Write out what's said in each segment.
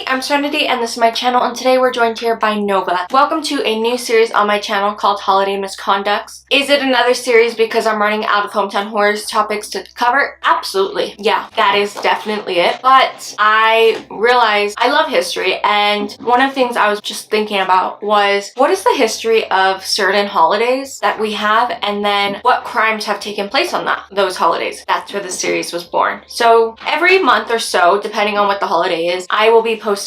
I'm Serenity and this is my channel, and today we're joined here by Nova. Welcome to a new series on my channel called Holiday Misconducts. Is it another series because I'm running out of hometown horrors topics to cover? Absolutely. Yeah, that is definitely it. But I realized I love history, and one of the things I was just thinking about was what is the history of certain holidays that we have, and then what crimes have taken place on those holidays. That's where the series was born. So every month or so, depending on what the holiday is, I will be posting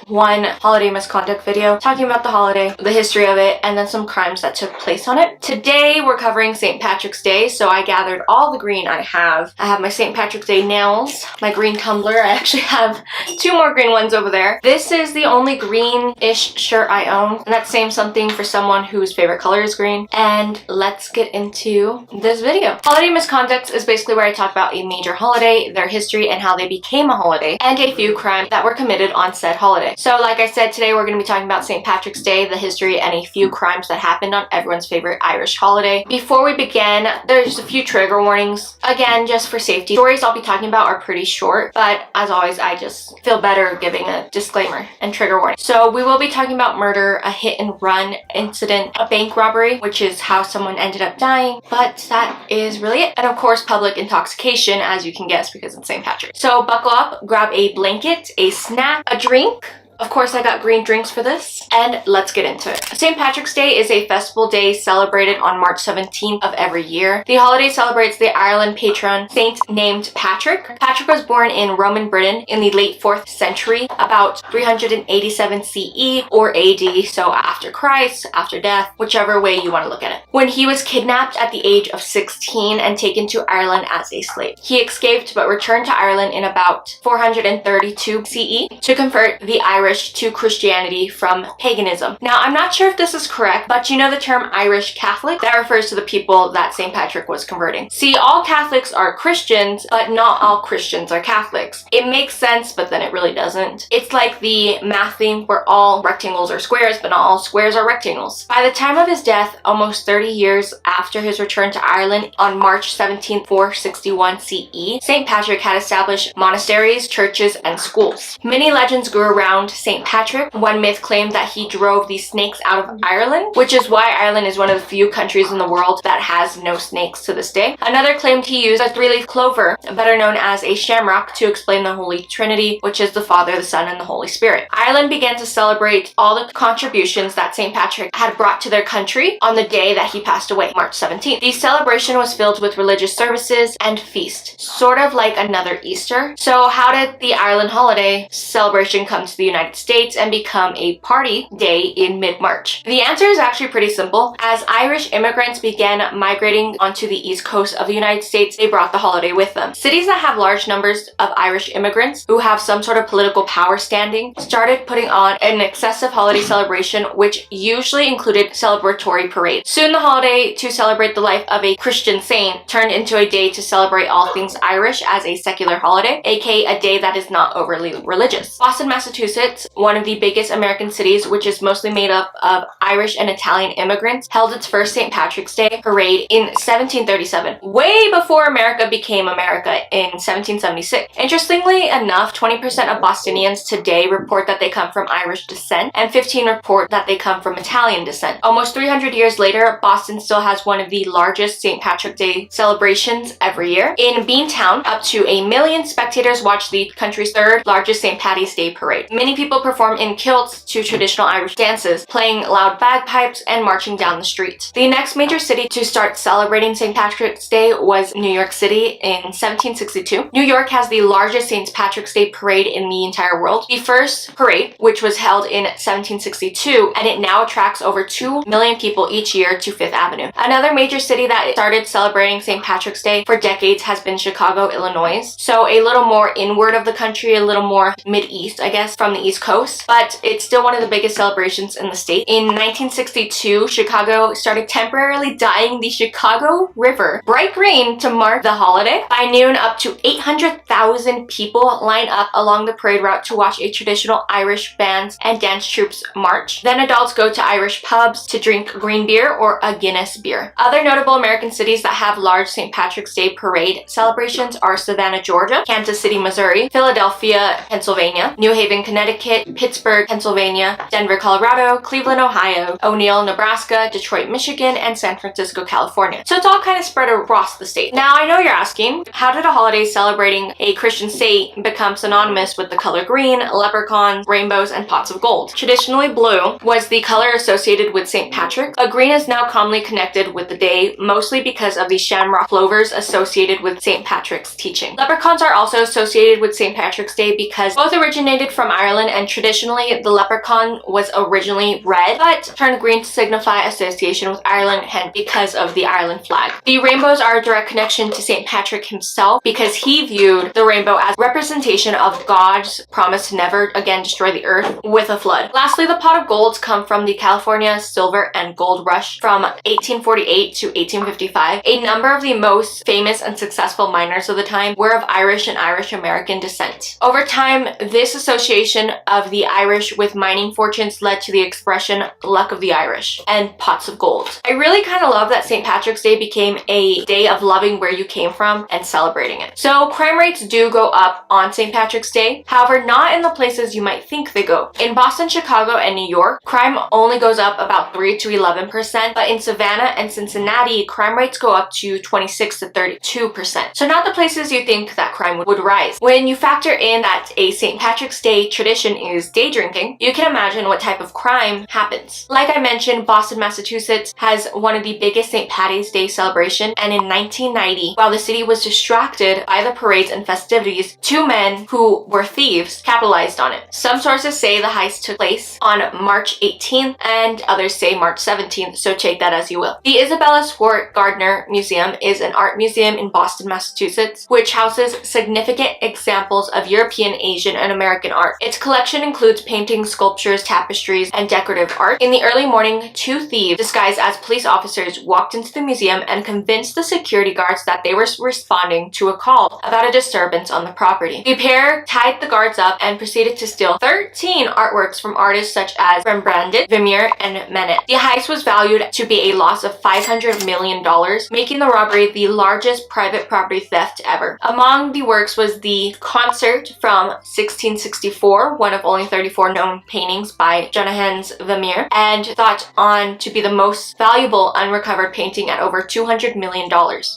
one holiday misconduct video talking about the holiday, the history of it, and then some crimes that took place on it. Today we're covering St. Patrick's Day, so I gathered all the green I have. I have my St. Patrick's Day nails, my green tumbler. I actually have two more green ones over there. This is the only green-ish shirt I own, and that's saying something for someone whose favorite color is green. And let's get into this video. Holiday misconducts is basically where I talk about a major holiday, their history, and how they became a holiday, and a few crimes that were committed on said holiday. So like I said, today we're going to be talking about St. Patrick's Day, the history, and a few crimes that happened on everyone's favorite Irish holiday. Before we begin, there's a few trigger warnings, again, just for safety. Stories I'll be talking about are pretty short, but as always, I just feel better giving a disclaimer and trigger warning. So we will be talking about murder, a hit and run incident, a bank robbery, which is how someone ended up dying, but that is really it. And of course, public intoxication, as you can guess, because it's St. Patrick. So buckle up, grab a blanket, a snack, a drink. Of course, I got green drinks for this, and let's get into it. St. Patrick's Day is a festival day celebrated on March 17th of every year. The holiday celebrates the Ireland patron saint named Patrick. Patrick was born in Roman Britain in the late 4th century, about 387 CE or AD, so after Christ, after death, whichever way you want to look at it. When he was kidnapped at the age of 16 and taken to Ireland as a slave. He escaped but returned to Ireland in about 432 CE to convert the Irish to Christianity from paganism. Now, I'm not sure if this is correct, but you know the term Irish Catholic? That refers to the people that St. Patrick was converting. See, all Catholics are Christians, but not all Christians are Catholics. It makes sense, but then it really doesn't. It's like the math thing where all rectangles are squares, but not all squares are rectangles. By the time of his death, almost 30 years after his return to Ireland on March 17, 461 CE, St. Patrick had established monasteries, churches, and schools. Many legends grew around St. Patrick. One myth claimed that he drove these snakes out of Ireland, which is why Ireland is one of the few countries in the world that has no snakes to this day. Another claimed he used a three-leaf clover, better known as a shamrock, to explain the Holy Trinity, which is the Father, the Son, and the Holy Spirit. Ireland began to celebrate all the contributions that St. Patrick had brought to their country on the day that he passed away, March 17th. The celebration was filled with religious services and feast, sort of like another Easter. So how did the Ireland holiday celebration come to the United States and become a party day in mid-March? The answer is actually pretty simple. As Irish immigrants began migrating onto the east coast of the United States, they brought the holiday with them. Cities that have large numbers of Irish immigrants who have some sort of political power standing started putting on an excessive holiday celebration, which usually included celebratory parades. Soon the holiday to celebrate the life of a Christian saint turned into a day to celebrate all things Irish as a secular holiday, aka a day that is not overly religious. Boston, Massachusetts, one of the biggest American cities, which is mostly made up of Irish and Italian immigrants, held its first St. Patrick's Day parade in 1737, way before America became America in 1776. Interestingly enough, 20% of Bostonians today report that they come from Irish descent, and 15% report that they come from Italian descent. Almost 300 years later, Boston still has one of the largest St. Patrick's Day celebrations every year. In Beantown, up to 1 million spectators watch the country's third largest St. Patty's Day parade. Many people perform in kilts to traditional Irish dances, playing loud bagpipes and marching down the street. The next major city to start celebrating St. Patrick's Day was New York City in 1762. New York has the largest St. Patrick's Day parade in the entire world. The first parade, which was held in 1762, and it now attracts over 2 million people each year to Fifth Avenue. Another major city that started celebrating St. Patrick's Day for decades has been Chicago, Illinois. So a little more inward of the country, a little more mid-east, I guess, from the East Coast, but it's still one of the biggest celebrations in the state. In 1962, Chicago started temporarily dyeing the Chicago River bright green to mark the holiday. By noon, up to 800,000 people line up along the parade route to watch a traditional Irish bands and dance troops march. Then adults go to Irish pubs to drink green beer or a Guinness beer. Other notable American cities that have large St. Patrick's Day parade celebrations are Savannah, Georgia, Kansas City, Missouri, Philadelphia, Pennsylvania, New Haven, Connecticut, Connecticut, Pittsburgh, Pennsylvania, Denver, Colorado, Cleveland, Ohio, O'Neill, Nebraska, Detroit, Michigan, and San Francisco, California. So it's all kind of spread across the state. Now, I know you're asking, how did a holiday celebrating a Christian saint become synonymous with the color green, leprechauns, rainbows, and pots of gold? Traditionally, blue was the color associated with St. Patrick, but green is now commonly connected with the day, mostly because of the shamrock plovers associated with St. Patrick's teaching. Leprechauns are also associated with St. Patrick's Day because both originated from Ireland, and traditionally the leprechaun was originally red but turned green to signify association with Ireland, hence because of the Ireland flag. The rainbows are a direct connection to St. Patrick himself because he viewed the rainbow as representation of God's promise to never again destroy the earth with a flood. Lastly, the pot of golds come from the California silver and gold rush from 1848 to 1855. A number of the most famous and successful miners of the time were of Irish and Irish American descent. Over time, this association of the Irish with mining fortunes led to the expression luck of the Irish and pots of gold. I really kind of love that St. Patrick's Day became a day of loving where you came from and celebrating it. So crime rates do go up on St. Patrick's Day, however, not in the places you might think they go. In Boston, Chicago, and New York, crime only goes up about 3 to 11%, but in Savannah and Cincinnati, crime rates go up to 26 to 32%. So not the places you think that crime would rise. When you factor in that a St. Patrick's Day tradition is day drinking, you can imagine what type of crime happens. Like I mentioned, Boston, Massachusetts has one of the biggest St. Patty's Day celebration, and in 1990, while the city was distracted by the parades and festivities, two men who were thieves capitalized on it. Some sources say the heist took place on March 18th and others say March 17th, so take that as you will. The Isabella Gardner Museum is an art museum in Boston, Massachusetts, which houses significant examples of European, Asian, and American art. Its collection includes paintings, sculptures, tapestries, and decorative art. In the early morning, two thieves disguised as police officers walked into the museum and convinced the security guards that they were responding to a call about a disturbance on the property. The pair tied the guards up and proceeded to steal 13 artworks from artists such as Rembrandt, Vermeer, and Manet. The heist was valued to be a loss of $500 million, making the robbery the largest private property theft ever. Among the works was the Concert from 1664, one of only 34 known paintings by Johannes Vermeer, and thought on to be the most valuable unrecovered painting at over $200 million.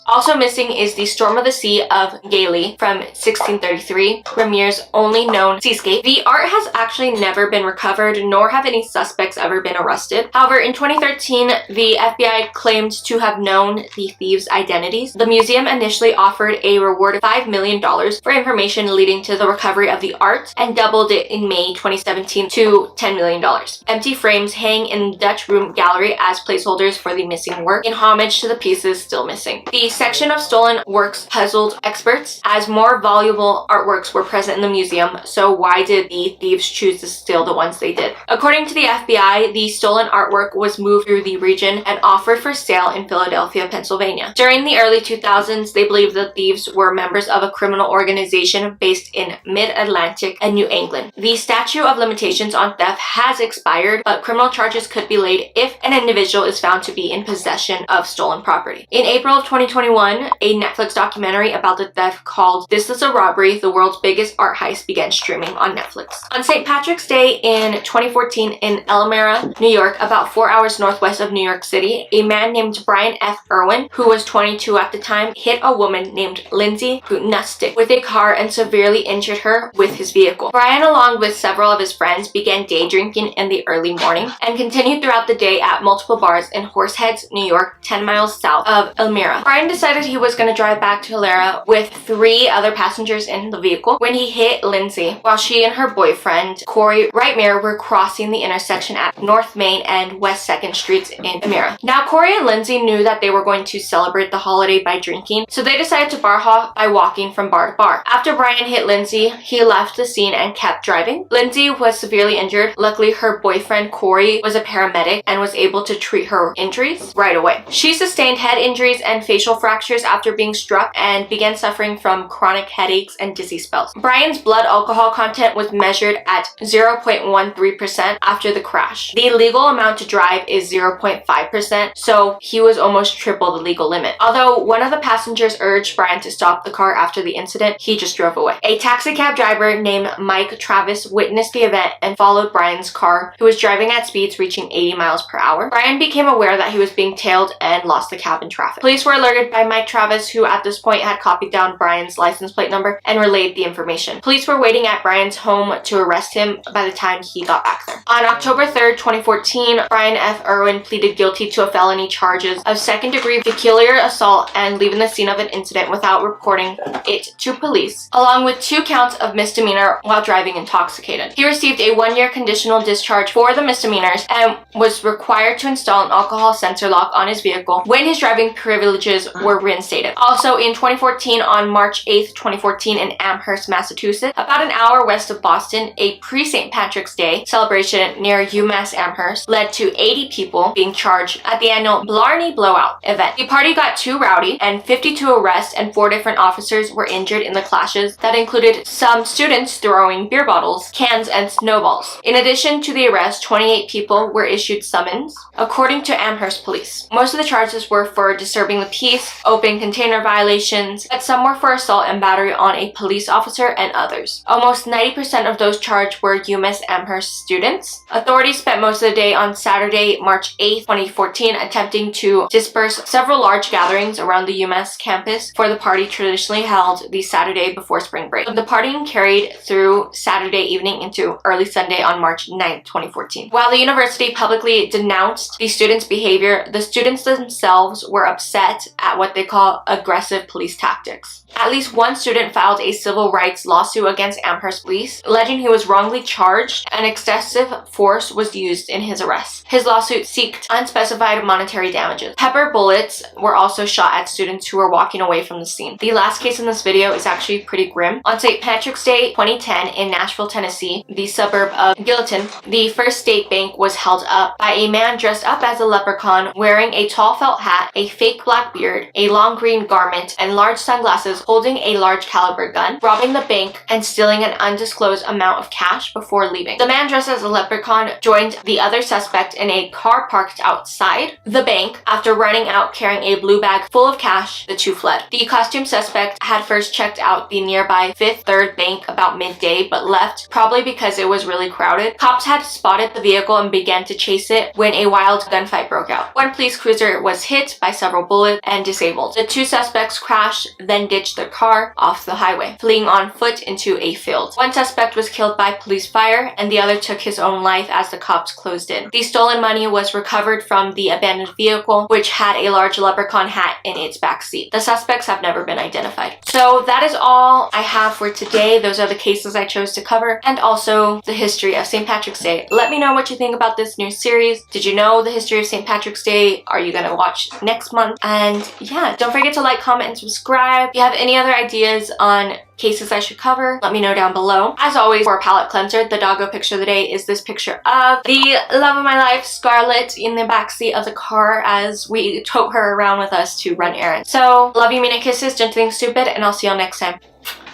Also missing is the Storm of the Sea of Gailey from 1633, Vermeer's only known seascape. The art has actually never been recovered, nor have any suspects ever been arrested. However, in 2013, the FBI claimed to have known the thieves' identities. The museum initially offered a reward of $5 million for information leading to the recovery of the art and doubled it in May 2017 to $10 million. Empty frames hang in the Dutch Room Gallery as placeholders for the missing work in homage to the pieces still missing. The section of stolen works puzzled experts as more valuable artworks were present in the museum, so why did the thieves choose to steal the ones they did? According to the FBI, the stolen artwork was moved through the region and offered for sale in Philadelphia, Pennsylvania. During the early 2000s, they believed the thieves were members of a criminal organization based in Mid-Atlantic and New England. The statute of limitations on theft has expired, but criminal charges could be laid if an individual is found to be in possession of stolen property. In April of 2021, a Netflix documentary about the theft called This Is a Robbery, the World's Biggest Art Heist began streaming on Netflix. On St. Patrick's Day in 2014 in Elmira, New York, about 4 hours northwest of New York City, a man named Brian F. Irwin, who was 22 at the time, hit a woman named Lindsay Gutnustic with a car and severely injured her with his vehicle. Brian, along with several of his friends, began day drinking in the early morning and continued throughout the day at multiple bars in Horseheads, New York, 10 miles south of Elmira. Brian decided he was going to drive back to Elmira with 3 other passengers in the vehicle when he hit Lindsay while she and her boyfriend, Corey Reitmere, were crossing the intersection at North Main and West 2nd Streets in Elmira. Now, Corey and Lindsay knew that they were going to celebrate the holiday by drinking, so they decided to bar hop by walking from bar to bar. After Brian hit Lindsay, he left the scene and kept driving. Lindsay was severely injured. Luckily, her boyfriend, Corey, was a paramedic and was able to treat her injuries right away. She sustained head injuries and facial fractures after being struck and began suffering from chronic headaches and dizzy spells. Brian's blood alcohol content was measured at 0.13% after the crash. The legal amount to drive is 0.5%, so he was almost triple the legal limit. Although one of the passengers urged Brian to stop the car after the incident, he just drove away. A taxi cab driver named Mike Travis Travis witnessed the event and followed Brian's car, who was driving at speeds reaching 80 miles per hour. Brian became aware that he was being tailed and lost the cab in traffic. Police were alerted by Mike Travis, who at this point had copied down Brian's license plate number and relayed the information. Police were waiting at Brian's home to arrest him by the time he got back there. On October 3rd, 2014, Brian F. Irwin pleaded guilty to a felony charges of second-degree peculiar assault and leaving the scene of an incident without reporting it to police, along with 2 counts of misdemeanor while driving intoxicated. He received a 1-year conditional discharge for the misdemeanors and was required to install an alcohol sensor lock on his vehicle when his driving privileges were reinstated. Also, in 2014, on March 8th, 2014, in Amherst, Massachusetts, about an hour west of Boston, a pre-St. Patrick's Day celebration near UMass Amherst led to 80 people being charged at the annual Blarney Blowout event. The party got too rowdy, and 52 arrests and 4 different officers were injured in the clashes that included some students throwing beer bottles, cans, and snowballs. In addition to the arrest, 28 people were issued summons, according to Amherst police. Most of the charges were for disturbing the peace, open container violations, but some were for assault and battery on a police officer and others. Almost 90% of those charged were UMass Amherst students. Authorities spent most of the day on Saturday, March 8th, 2014, attempting to disperse several large gatherings around the UMass campus for the party traditionally held the Saturday before spring break. The partying carried through Saturday evening into early Sunday on March 9th, 2014. While the university publicly denounced the students' behavior, the students themselves were upset at what they call aggressive police tactics. At least one student filed a civil rights lawsuit against Amherst police, alleging he was wrongly charged and excessive force was used in his arrest. His lawsuit sought unspecified monetary damages. Pepper bullets were also shot at students who were walking away from the scene. The last case in this video is actually pretty grim. On St. Patrick's Day 2010 in Nashville, Tennessee, the suburb of Gallatin, the First State Bank was held up by a man dressed up as a leprechaun, wearing a tall felt hat, a fake black beard, a long green garment, and large sunglasses, holding a large caliber gun, robbing the bank and stealing an undisclosed amount of cash before leaving. The man dressed as a leprechaun joined the other suspect in a car parked outside the bank. After running out carrying a blue bag full of cash, the 2 fled. The costumed suspect had first checked out the nearby Fifth Third Bank about midday but left, probably because it was really crowded. Cops had spotted the vehicle and began to chase it when a wild gunfight broke out. One police cruiser was hit by several bullets and disabled. The 2 suspects crashed, then ditched their car off the highway, fleeing on foot into a field. One suspect was killed by police fire and the other took his own life as the cops closed in. The stolen money was recovered from the abandoned vehicle, which had a large leprechaun hat in its back seat. The suspects have never been identified. So that is all I have for today. Those are the cases I chose to cover, and also the history of St. Patrick's Day. Let me know what you think about this new series. Did you know the history of St. Patrick's Day? Are you gonna watch next month? And yeah, don't forget to like, comment, and subscribe. If you have any other ideas on cases I should cover, let me know down below. As always, for a palette cleanser, the doggo picture of the day is this picture of the love of my life, Scarlett, in the backseat of the car as we tote her around with us to run errands. So, love you, mean it, kisses, don't think stupid, and I'll see y'all next time.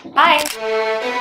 Bye!